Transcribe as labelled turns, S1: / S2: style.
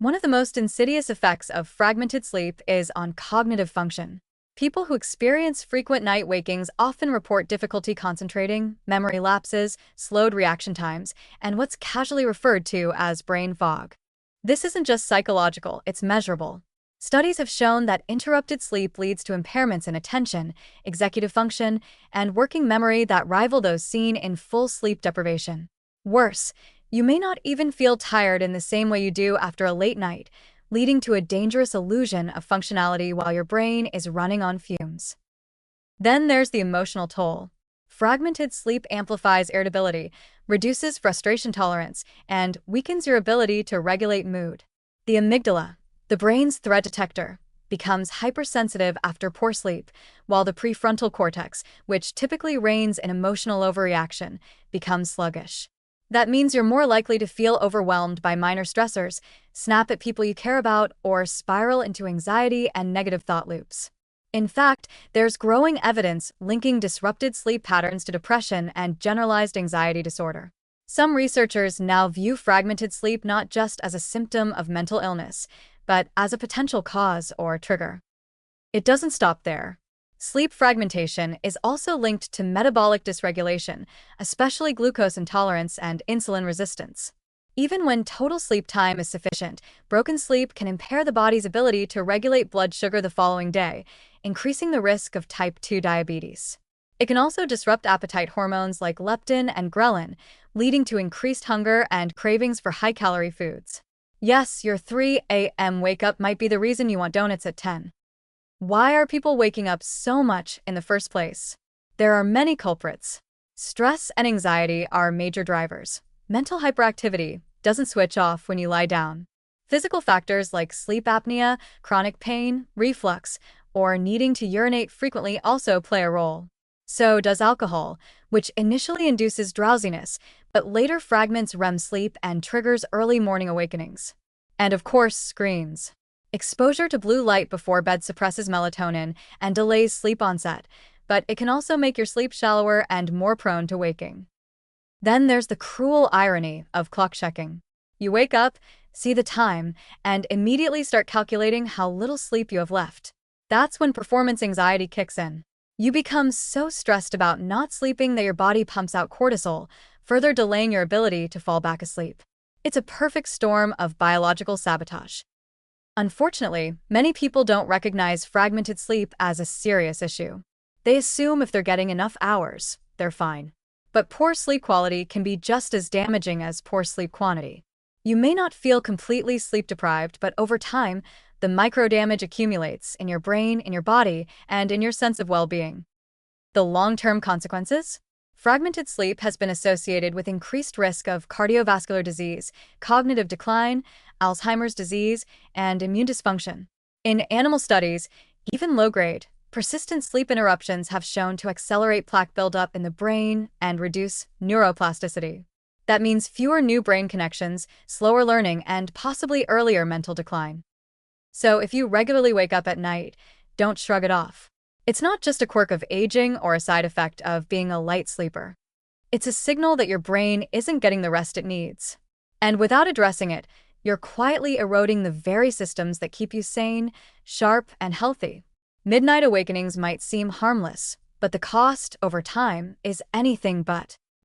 S1: One of the most insidious effects of fragmented sleep is on cognitive function. People who experience frequent night wakings often report difficulty concentrating, memory lapses, slowed reaction times, and what's casually referred to as brain fog. This isn't just psychological, it's measurable. Studies have shown that interrupted sleep leads to impairments in attention, executive function, and working memory that rival those seen in full sleep deprivation. Worse, you may not even feel tired in the same way you do after a late night, leading to a dangerous illusion of functionality while your brain is running on fumes. Then there's the emotional toll. Fragmented sleep amplifies irritability, reduces frustration tolerance, and weakens your ability to regulate mood. The amygdala, the brain's threat detector, becomes hypersensitive after poor sleep, while the prefrontal cortex, which typically reigns in emotional overreaction, becomes sluggish. That means you're more likely to feel overwhelmed by minor stressors, snap at people you care about, or spiral into anxiety and negative thought loops. In fact, there's growing evidence linking disrupted sleep patterns to depression and generalized anxiety disorder. Some researchers now view fragmented sleep not just as a symptom of mental illness, but as a potential cause or trigger. It doesn't stop there. Sleep fragmentation is also linked to metabolic dysregulation, especially glucose intolerance and insulin resistance. Even when total sleep time is sufficient, broken sleep can impair the body's ability to regulate blood sugar the following day, increasing the risk of type 2 diabetes. It can also disrupt appetite hormones like leptin and ghrelin, leading to increased hunger and cravings for high-calorie foods. Yes, your 3 a.m. wake-up might be the reason you want donuts at 10. Why are people waking up so much in the first place? There are many culprits. Stress and anxiety are major drivers. Mental hyperactivity doesn't switch off when you lie down. Physical factors like sleep apnea, chronic pain, reflux, or needing to urinate frequently also play a role. So does alcohol, which initially induces drowsiness, but later fragments REM sleep and triggers early morning awakenings. And of course, screens. Exposure to blue light before bed suppresses melatonin and delays sleep onset, but it can also make your sleep shallower and more prone to waking. Then there's the cruel irony of clock checking. You wake up, see the time, and immediately start calculating how little sleep you have left. That's when performance anxiety kicks in. You become so stressed about not sleeping that your body pumps out cortisol, further delaying your ability to fall back asleep. It's a perfect storm of biological sabotage. Unfortunately, many people don't recognize fragmented sleep as a serious issue. They assume if they're getting enough hours, they're fine. But poor sleep quality can be just as damaging as poor sleep quantity. You may not feel completely sleep-deprived, but over time, the micro-damage accumulates in your brain, in your body, and in your sense of well-being. The long-term consequences? Fragmented sleep has been associated with increased risk of cardiovascular disease, cognitive decline, Alzheimer's disease, and immune dysfunction. In animal studies, even low-grade, persistent sleep interruptions have shown to accelerate plaque buildup in the brain and reduce neuroplasticity. That means fewer new brain connections, slower learning, and possibly earlier mental decline. So if you regularly wake up at night, don't shrug it off. It's not just a quirk of aging or a side effect of being a light sleeper. It's a signal that your brain isn't getting the rest it needs. And without addressing it, you're quietly eroding the very systems that keep you sane, sharp, and healthy. Midnight awakenings might seem harmless, but the cost over time is anything but.